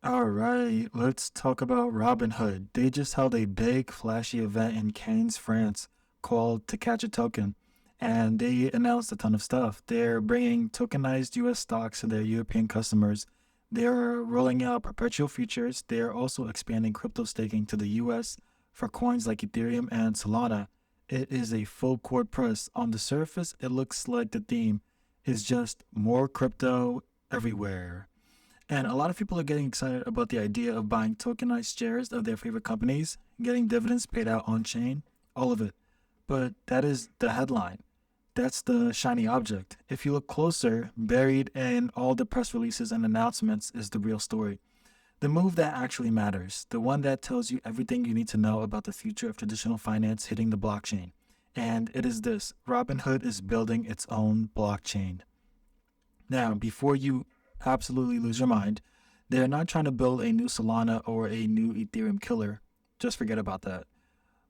All right, let's talk about Robinhood. They just held a big, flashy event in Cannes, France called To Catch a Token, and they announced a ton of stuff. They're bringing tokenized US stocks to their European customers. They're rolling out perpetual futures. They're also expanding crypto staking to the US for coins like Ethereum and Solana. It is a full court press. On the surface, it looks like the theme is just more crypto everywhere. And a lot of people are getting excited about the idea of buying tokenized shares of their favorite companies, getting dividends paid out on chain, all of it. But that is the headline. That's the shiny object. If you look closer, buried in all the press releases and announcements is the real story. The move that actually matters, the one that tells you everything you need to know about the future of traditional finance hitting the blockchain. And it is this: Robinhood is building its own blockchain. Now, before you absolutely lose your mind, they're not trying to build a new Solana or a new Ethereum killer. Just forget about that.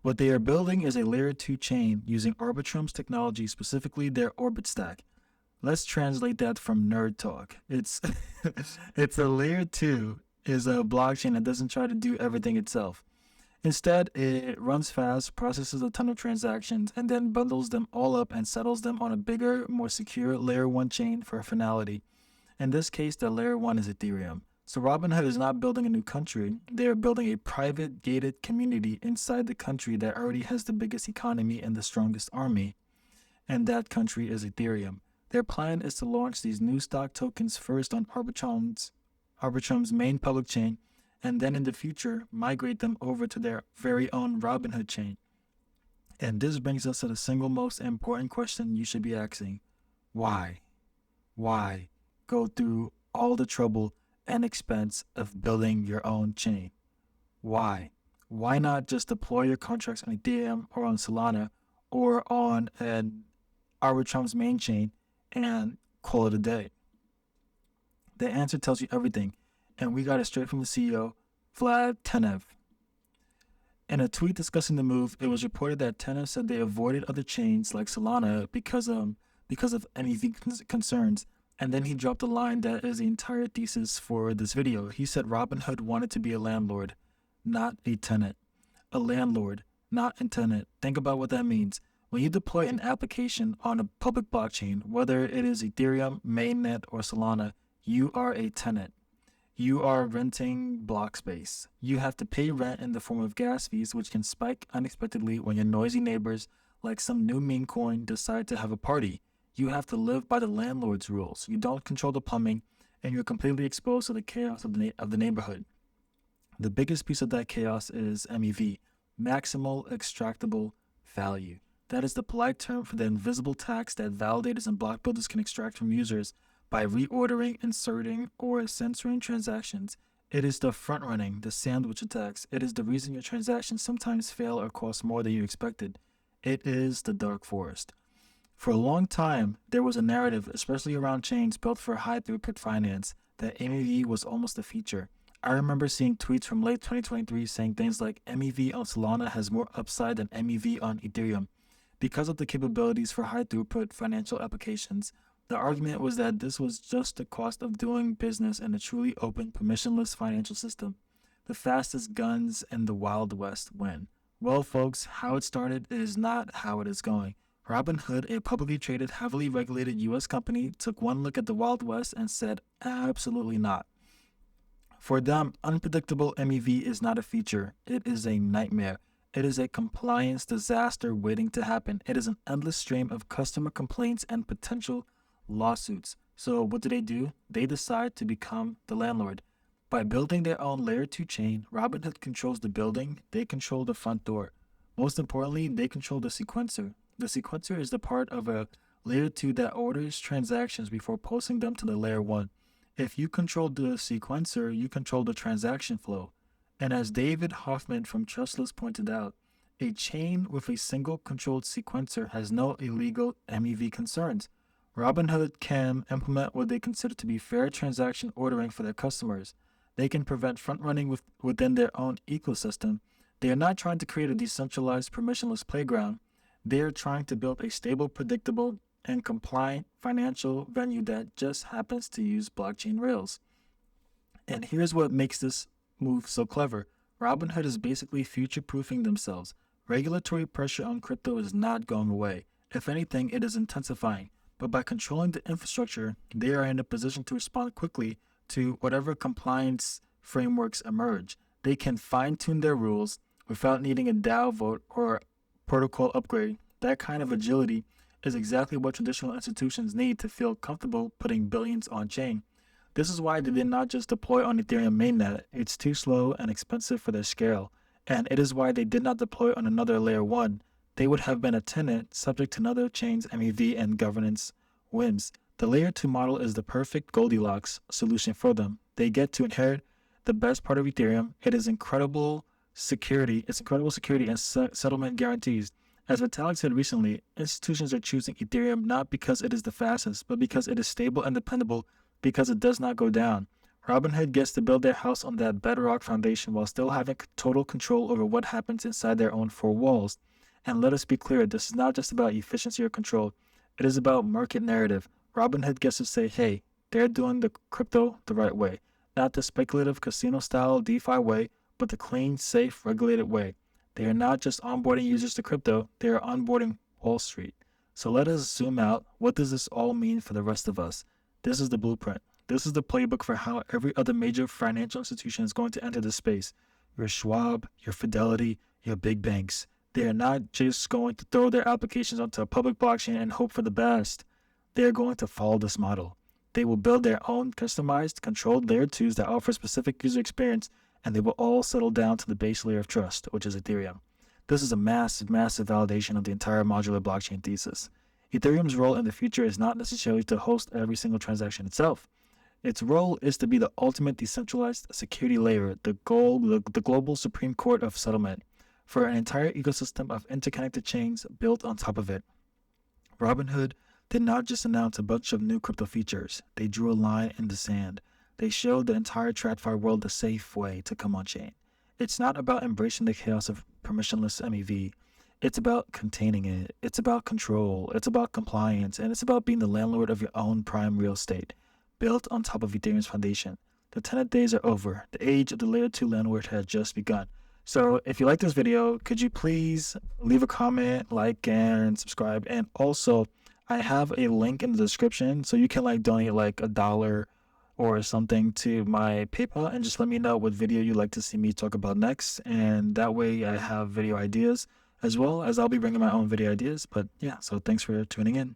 What they are building is a layer 2 chain using Arbitrum's technology, specifically their Orbit stack. Let's translate that from nerd talk. It's it's a layer 2 is a blockchain that doesn't try to do everything itself. Instead, it runs fast, processes a ton of transactions, and then bundles them all up and settles them on a bigger, more secure layer 1 chain for finality. In this case, the layer 1 is Ethereum. So Robinhood is not building a new country. They are building a private, gated community inside the country that already has the biggest economy and the strongest army. And that country is Ethereum. Their plan is to launch these new stock tokens first on Arbitrum's main public chain, and then in the future migrate them over to their very own Robinhood chain. And this brings us to the single most important question you should be asking. Why? Why go through all the trouble and expense of building your own chain? Why? Why not just deploy your contracts on Ethereum or on Solana or on an Arbitrum's main chain and call it a day? The answer tells you everything, and we got it straight from the CEO, Vlad Tenev. In a tweet discussing the move, it was reported that Tenev said they avoided other chains like Solana because of MEV concerns. And then he dropped a line that is the entire thesis for this video. He said Robinhood wanted to be a landlord, not a tenant. A landlord, not a tenant. Think about what that means. When you deploy an application on a public blockchain, whether it is Ethereum, Mainnet, or Solana, you are a tenant. You are renting block space. You have to pay rent in the form of gas fees, which can spike unexpectedly when your noisy neighbors, like some new meme coin, decide to have a party. You have to live by the landlord's rules. You don't control the plumbing, and you're completely exposed to the chaos of the neighborhood. The biggest piece of that chaos is MEV, maximal extractable value. That is the polite term for the invisible tax that validators and block builders can extract from users by reordering, inserting, or censoring transactions. It is the front running, the sandwich attacks. It is the reason your transactions sometimes fail or cost more than you expected. It is the dark forest. For a long time, there was a narrative, especially around chains built for high throughput finance, that MEV was almost a feature. I remember seeing tweets from late 2023 saying things like MEV on Solana has more upside than MEV on Ethereum. Because of the capabilities for high throughput financial applications, the argument was that this was just the cost of doing business in a truly open, permissionless financial system. The fastest guns in the Wild West win. Well, folks, how it started is not how it is going. Robinhood, a publicly traded, heavily regulated US company, took one look at the Wild West and said, absolutely not. For them, unpredictable MEV is not a feature, it is a nightmare. It is a compliance disaster waiting to happen. It is an endless stream of customer complaints and potential lawsuits. So what do? They decide to become the landlord. By building their own layer 2 chain, Robinhood controls the building, they control the front door. Most importantly, they control the sequencer. The sequencer is the part of a layer 2 that orders transactions before posting them to the layer 1. If you control the sequencer, you control the transaction flow. And as David Hoffman from Trustless pointed out, a chain with a single controlled sequencer has no illegal MEV concerns. Robinhood can implement what they consider to be fair transaction ordering for their customers. They can prevent front-running within their own ecosystem. They are not trying to create a decentralized, permissionless playground. They are trying to build a stable, predictable, and compliant financial venue that just happens to use blockchain rails. And here's what makes this move so clever. Robinhood is basically future-proofing themselves. Regulatory pressure on crypto is not going away. If anything, it is intensifying. But by controlling the infrastructure, they are in a position to respond quickly to whatever compliance frameworks emerge. They can fine-tune their rules without needing a DAO vote or protocol upgrade. That kind of agility is exactly what traditional institutions need to feel comfortable putting billions on chain. This is why they did not just deploy on Ethereum mainnet. It's too slow and expensive for their scale. And it is why they did not deploy on another layer 1. They would have been a tenant subject to another chain's MEV and governance whims. The layer 2 model is the perfect Goldilocks solution for them. They get to inherit the best part of Ethereum. It is incredible security. It's incredible security and settlement guarantees. As Vitalik said recently, institutions are choosing Ethereum not because it is the fastest, but because it is stable and dependable, because it does not go down. Robinhood gets to build their house on that bedrock foundation while still having total control over what happens inside their own four walls. And let us be clear, this is not just about efficiency or control. It is about market narrative. Robinhood gets to say, hey, they're doing the crypto the right way. Not the speculative casino-style DeFi way, but the clean, safe, regulated way. They are not just onboarding users to crypto, they are onboarding Wall Street. So let us zoom out. What does this all mean for the rest of us? This is the blueprint. This is the playbook for how every other major financial institution is going to enter this space. Your Schwab, your Fidelity, your big banks. They are not just going to throw their applications onto a public blockchain and hope for the best. They are going to follow this model. They will build their own customized, controlled layer 2s that offer specific user experience, and they will all settle down to the base layer of trust, which is Ethereum. This is a massive, massive validation of the entire modular blockchain thesis. Ethereum's role in the future is not necessarily to host every single transaction itself. Its role is to be the ultimate decentralized security layer, the global supreme court of settlement, for an entire ecosystem of interconnected chains built on top of it. Robinhood did not just announce a bunch of new crypto features. They drew a line in the sand. They showed the entire TradFi world the safe way to come on chain. It's not about embracing the chaos of permissionless MEV. It's about containing it. It's about control. It's about compliance. And it's about being the landlord of your own prime real estate, built on top of Ethereum's foundation. The tenant days are over. The age of the layer 2 landlord has just begun. So if you like this video, could you please leave a comment, like, and subscribe? And also, I have a link in the description so you can donate $1 or something to my PayPal and just let me know what video you'd like to see me talk about next. And that way I have video ideas as well as I'll be bringing my own video ideas. But yeah, so thanks for tuning in.